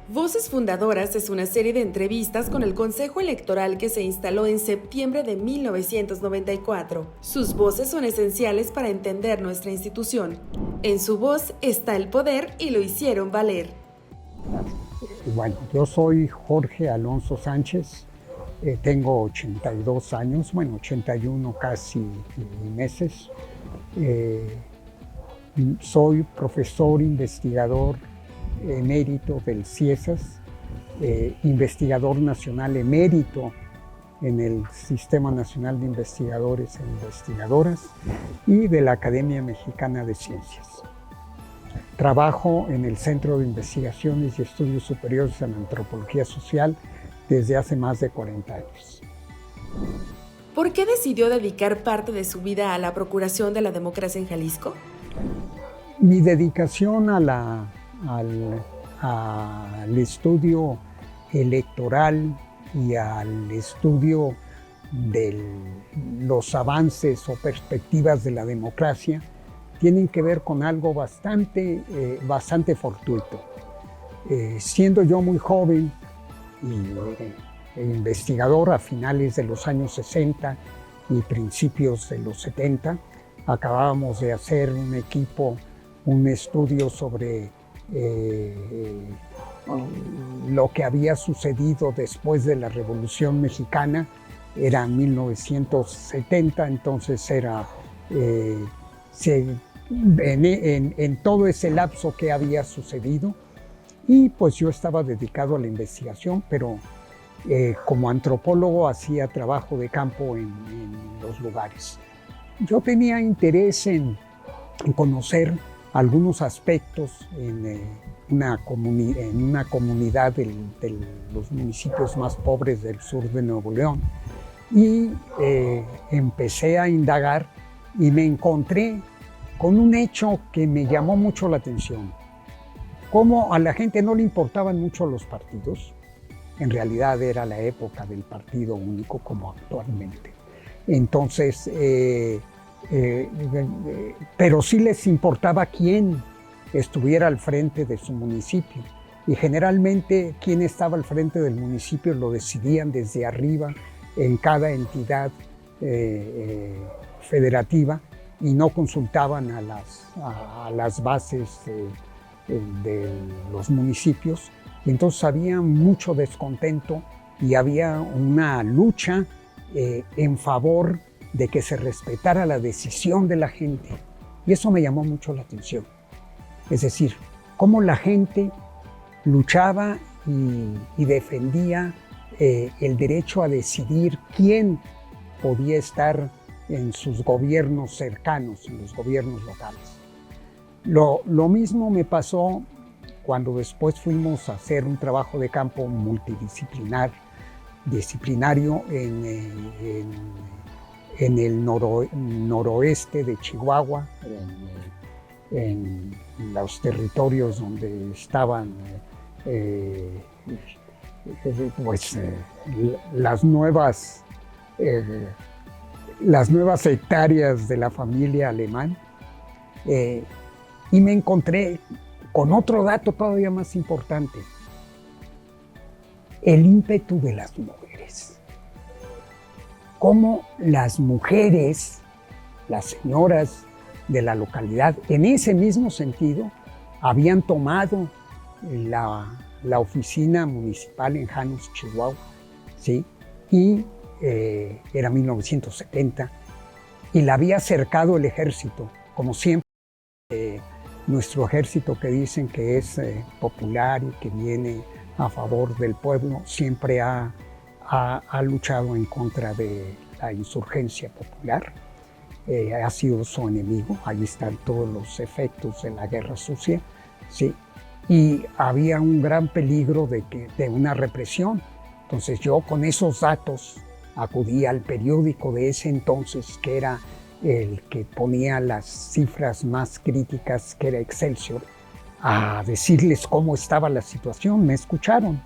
Voces Fundadoras es una serie de entrevistas con el Consejo Electoral que se instaló en septiembre de 1994. Sus voces son esenciales para entender nuestra institución. En su voz está el poder y lo hicieron valer. Bueno, yo soy Jorge Alonso Sánchez, tengo 82 años, 81 casi meses. Soy profesor investigador emérito del CIESAS, investigador nacional emérito en el Sistema Nacional de Investigadores e Investigadoras y de la Academia Mexicana de Ciencias. Trabajo en el Centro de Investigaciones y Estudios Superiores en Antropología Social desde hace más de 40 años. ¿Por qué decidió dedicar parte de su vida a la procuración de la democracia en Jalisco? Mi dedicación al estudio electoral y al estudio de los avances o perspectivas de la democracia tienen que ver con algo bastante fortuito. Siendo yo muy joven e investigador a finales de los años 60 y principios de los 70, acabábamos de hacer un estudio sobre lo que había sucedido después de la Revolución Mexicana. Era 1970, entonces era en todo ese lapso que había sucedido, y pues yo estaba dedicado a la investigación, pero como antropólogo hacía trabajo de campo en los lugares. Yo tenía interés en conocer algunos aspectos en una comunidad de los municipios más pobres del sur de Nuevo León, y empecé a indagar y me encontré con un hecho que me llamó mucho la atención. Cómo a la gente no le importaban mucho los partidos. En realidad era la época del partido único como actualmente. Entonces, pero sí les importaba quién estuviera al frente de su municipio. Y generalmente quien estaba al frente del municipio lo decidían desde arriba en cada entidad federativa, y no consultaban a las bases de los municipios. Y entonces había mucho descontento y había una lucha en favor de que se respetara la decisión de la gente. Y eso me llamó mucho la atención. Es decir, cómo la gente luchaba y defendía el derecho a decidir quién podía estar en sus gobiernos cercanos, en los gobiernos locales. Lo mismo me pasó cuando después fuimos a hacer un trabajo de campo disciplinario en el noroeste de Chihuahua, en los territorios donde estaban las nuevas hectáreas de la familia Alemán, y me encontré con otro dato todavía más importante: el ímpetu de las mujeres. Cómo las mujeres, las señoras de la localidad, en ese mismo sentido, habían tomado la oficina municipal en Janos, Chihuahua, ¿sí? Y era 1970, y la había cercado el ejército, como siempre. Nuestro ejército, que dicen que es popular y que viene a favor del pueblo, siempre ha luchado en contra de la insurgencia popular. Ha sido su enemigo. Ahí están todos los efectos de la guerra sucia, ¿sí? Y había un gran peligro de una represión. Entonces yo, con esos datos, acudí al periódico de ese entonces, que era el que ponía las cifras más críticas, que era Excelsior, a decirles cómo estaba la situación. Me escucharon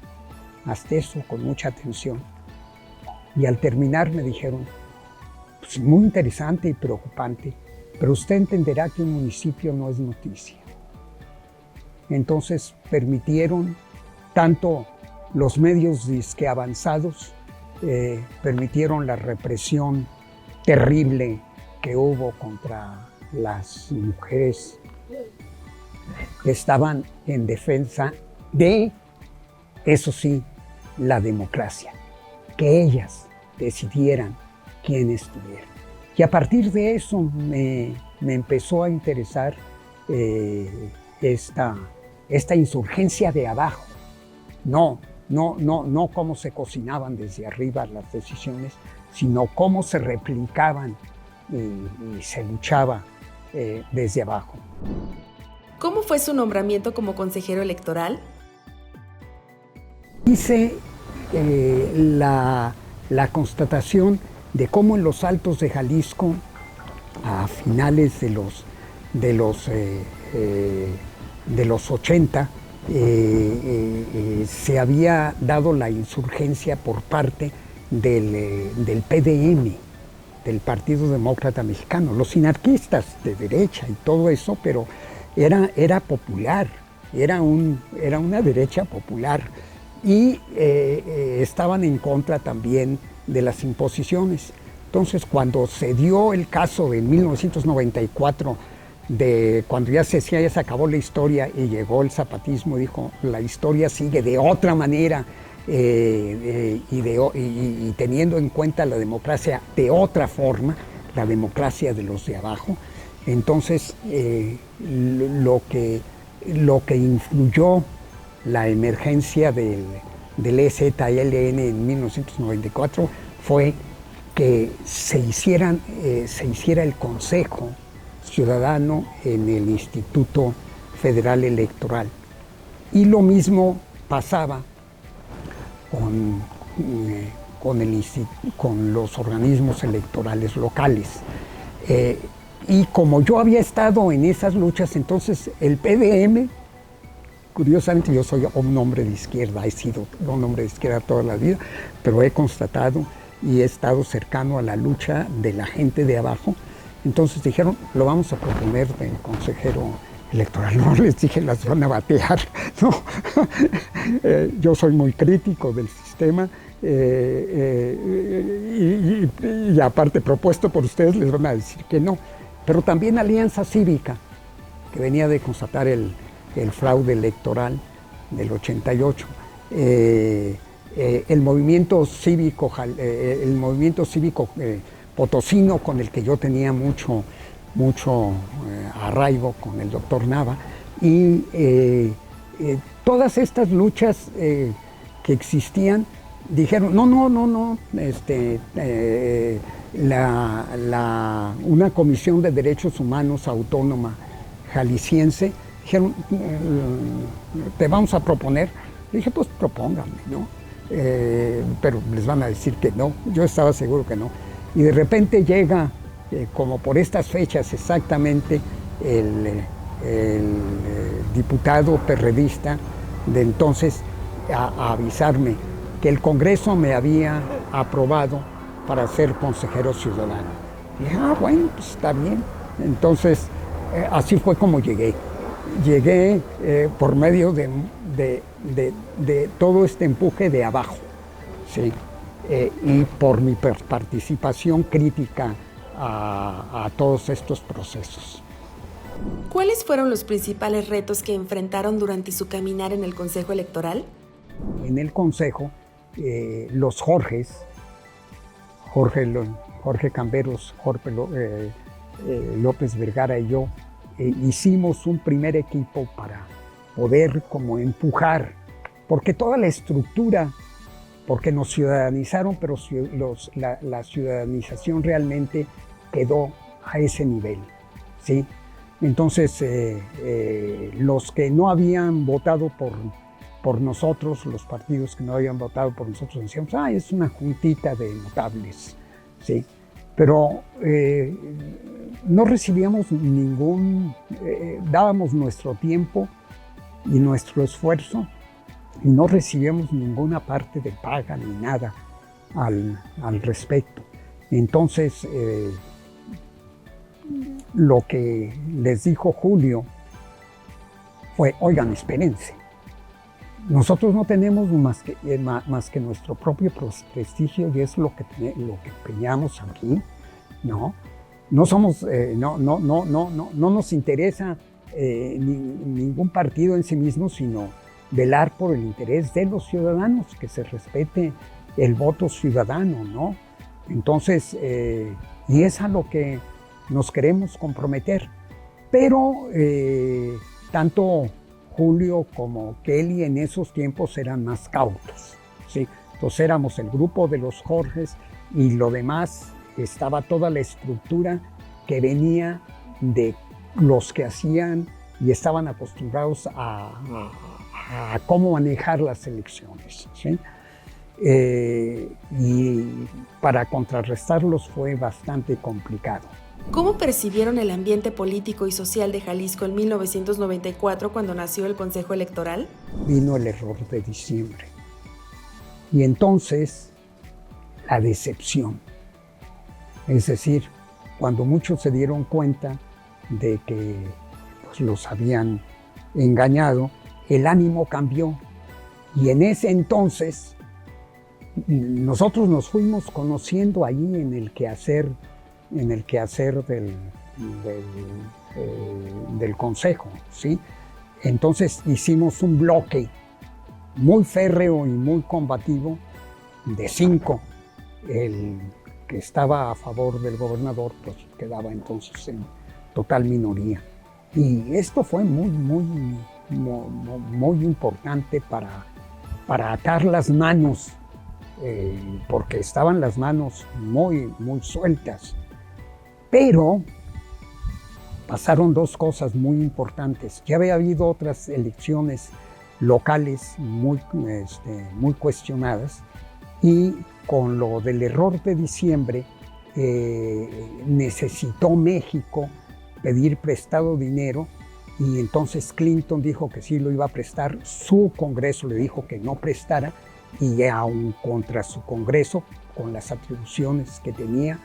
hasta eso con mucha atención, y al terminar me dijeron: pues muy interesante y preocupante, pero usted entenderá que un municipio no es noticia. Entonces permitieron tanto los medios disque avanzados permitieron la represión terrible que hubo contra las mujeres que estaban en defensa de, eso sí, la democracia, que ellas decidieran quién estuviera. Y a partir de eso me empezó a interesar esta insurgencia de abajo. No cómo se cocinaban desde arriba las decisiones, sino cómo se replicaban y se luchaba desde abajo. ¿Cómo fue su nombramiento como consejero electoral? Hice la constatación de cómo en los Altos de Jalisco, a finales de los 80, se había dado la insurgencia por parte del PDM, del Partido Demócrata Mexicano, los sinarquistas de derecha y todo eso, pero era popular, era una derecha popular, y estaban en contra también de las imposiciones. Entonces, cuando se dio el caso de 1994, cuando ya se acabó la historia y llegó el zapatismo, dijo, la historia sigue de otra manera, y teniendo en cuenta la democracia de otra forma, la democracia de los de abajo. Entonces, lo que influyó la emergencia del EZLN en 1994 fue que se hiciera el Consejo Ciudadano en el Instituto Federal Electoral. Y lo mismo pasaba con los organismos electorales locales. Y como yo había estado en esas luchas, entonces el PDM, curiosamente yo soy un hombre de izquierda, he sido un hombre de izquierda toda la vida, pero he constatado y he estado cercano a la lucha de la gente de abajo. Entonces dijeron, lo vamos a proponer de consejero electoral. No les dije, las van a batear. No. Yo soy muy crítico del sistema y aparte propuesto por ustedes les van a decir que no. Pero también Alianza Cívica, que venía de constatar el fraude electoral del 88. El movimiento cívico potosino, con el que yo tenía mucho arraigo, con el doctor Nava, y todas estas luchas que existían, dijeron, no, una comisión de derechos humanos autónoma jalisciense, dijeron, te vamos a proponer. Le dije, pues propónganme, ¿no? Pero les van a decir que no, yo estaba seguro que no. Y de repente llega, como por estas fechas exactamente, el diputado perredista de entonces a avisarme que el Congreso me había aprobado para ser consejero ciudadano. Y dije, bueno, pues está bien. Entonces, así fue como llegué. Llegué por medio de todo este empuje de abajo, ¿sí? Y por mi participación crítica a todos estos procesos. ¿Cuáles fueron los principales retos que enfrentaron durante su caminar en el Consejo Electoral? En el Consejo, los Jorge Camberos, Jorge López Vergara y yo, hicimos un primer equipo para poder como empujar, porque toda la estructura, porque nos ciudadanizaron, pero la ciudadanización realmente quedó a ese nivel, ¿sí? Entonces, los que no habían votado por nosotros, los partidos que no habían votado por nosotros, decíamos, es una juntita de notables, ¿sí? Pero no recibíamos dábamos nuestro tiempo y nuestro esfuerzo y no recibíamos ninguna parte de paga ni nada al respecto. Entonces, lo que les dijo Julio fue, oigan, espérense, nosotros no tenemos más que nuestro propio prestigio, y es lo que empeñamos aquí, ¿no? No somos, no nos interesa ningún partido en sí mismo, sino velar por el interés de los ciudadanos, que se respete el voto ciudadano, ¿no? Entonces, y es a lo que nos queremos comprometer. Pero tanto Julio como Kelly en esos tiempos eran más cautos, ¿sí? Entonces éramos el grupo de los Jorges, y lo demás estaba toda la estructura que venía de los que hacían y estaban acostumbrados a cómo manejar las elecciones, ¿sí? Y para contrarrestarlos fue bastante complicado. ¿Cómo percibieron el ambiente político y social de Jalisco en 1994 cuando nació el Consejo Electoral? Vino el error de diciembre. Y entonces la decepción. Es decir, cuando muchos se dieron cuenta de que pues, los habían engañado, el ánimo cambió. Y en ese entonces nosotros nos fuimos conociendo allí en el quehacer del Consejo, ¿sí? Entonces hicimos un bloque muy férreo y muy combativo de 5. El que estaba a favor del gobernador pues quedaba entonces en total minoría. Y esto fue muy importante para atar las manos, porque estaban las manos muy sueltas. Pero pasaron 2 cosas muy importantes. Ya había habido otras elecciones locales muy cuestionadas, y con lo del error de diciembre necesitó México pedir prestado dinero, y entonces Clinton dijo que sí lo iba a prestar. Su Congreso le dijo que no prestara, y aún contra su Congreso, con las atribuciones que tenía,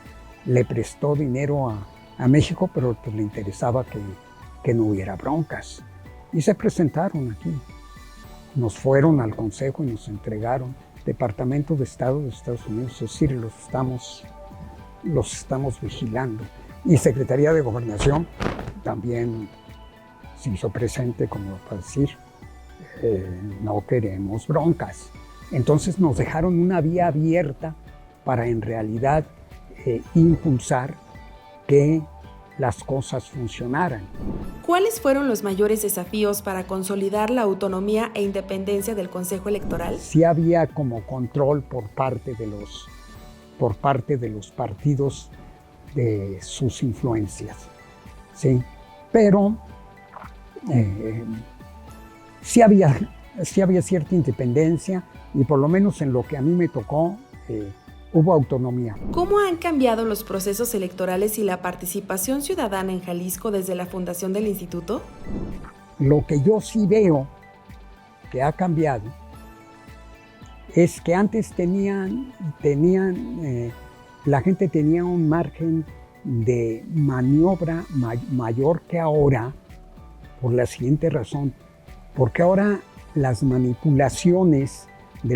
le prestó dinero a México, pero pues le interesaba que no hubiera broncas. Y se presentaron aquí. Nos fueron al Consejo y nos entregaron Departamento de Estado de Estados Unidos, es decir, los estamos vigilando. Y Secretaría de Gobernación también se hizo presente como para decir, no queremos broncas. Entonces nos dejaron una vía abierta para en realidad impulsar que las cosas funcionaran. ¿Cuáles fueron los mayores desafíos para consolidar la autonomía e independencia del Consejo Electoral? Sí había como control por parte de los partidos de sus influencias, ¿sí? Pero sí había cierta independencia, y por lo menos en lo que a mí me tocó, hubo autonomía. ¿Cómo han cambiado los procesos electorales y la participación ciudadana en Jalisco desde la fundación del instituto? Lo que yo sí veo que ha cambiado es que antes la gente tenía un margen de maniobra mayor que ahora, por la siguiente razón, porque ahora las manipulaciones de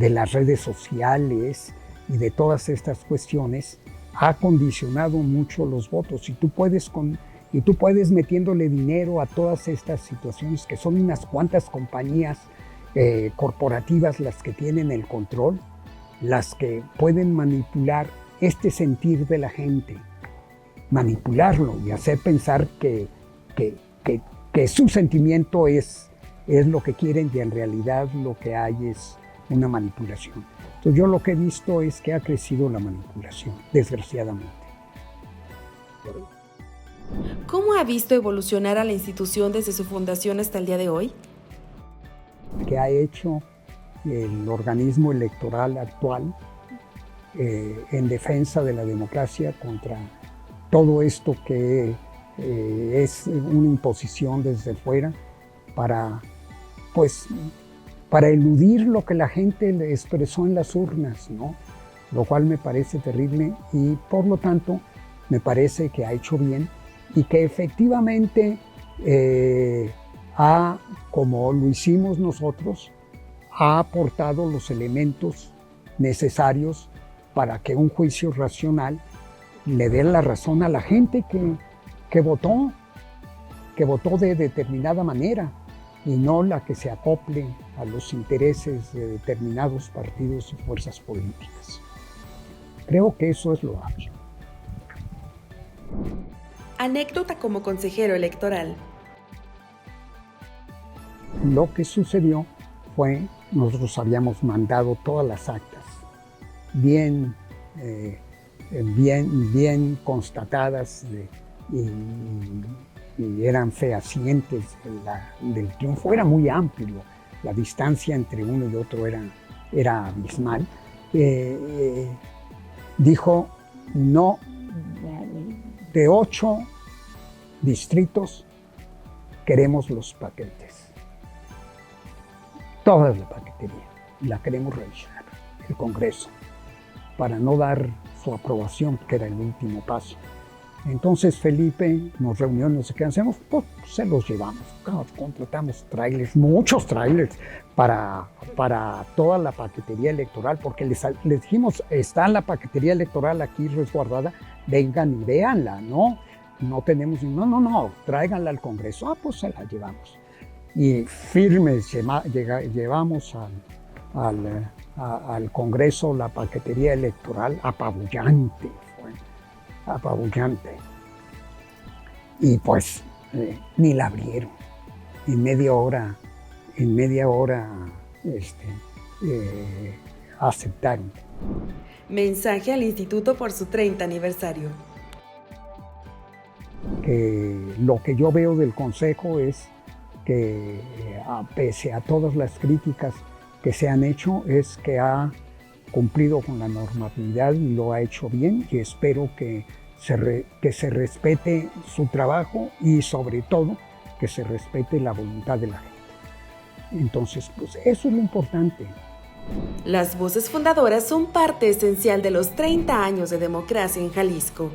las redes sociales y de todas estas cuestiones ha condicionado mucho los votos, y tú puedes metiéndole dinero a todas estas situaciones, que son unas cuantas compañías corporativas las que tienen el control, las que pueden manipular este sentir de la gente, manipularlo y hacer pensar que su sentimiento es lo que quieren, y en realidad lo que hay es una manipulación. Entonces yo lo que he visto es que ha crecido la manipulación, desgraciadamente. ¿Cómo ha visto evolucionar a la institución desde su fundación hasta el día de hoy? ¿Qué ha hecho el organismo electoral actual en defensa de la democracia contra todo esto que es una imposición desde fuera para eludir lo que la gente le expresó en las urnas, ¿no? Lo cual me parece terrible, y por lo tanto me parece que ha hecho bien, y que efectivamente como lo hicimos nosotros, ha aportado los elementos necesarios para que un juicio racional le dé la razón a la gente que votó de determinada manera y no la que se acople a los intereses de determinados partidos y fuerzas políticas. Creo que eso es loable. Anécdota como consejero electoral. Lo que sucedió fue, nosotros habíamos mandado todas las actas bien constatadas y eran fehacientes del triunfo. Era muy amplio, la distancia entre uno y otro era abismal. Dijo, no, de 8 distritos queremos los paquetes. Toda la paquetería la queremos revisar, el Congreso, para no dar su aprobación, que era el último paso. Entonces Felipe nos reunió, no sé qué hacemos, pues se los llevamos. Contratamos trailers, muchos trailers para toda la paquetería electoral, porque les dijimos, está la paquetería electoral aquí resguardada, vengan y véanla, ¿no? No tenemos, no, tráiganla al Congreso. Pues se la llevamos. Y firmes llevamos al Congreso la paquetería electoral, apabullante. Y pues ni la abrieron. En media hora aceptaron. Mensaje al instituto por su 30 aniversario. Que lo que yo veo del Consejo es que pese a todas las críticas que se han hecho, es que ha cumplido con la normatividad y lo ha hecho bien, y espero que se respete su trabajo y sobre todo que se respete la voluntad de la gente. Entonces, pues eso es lo importante. Las voces fundadoras son parte esencial de los 30 años de democracia en Jalisco.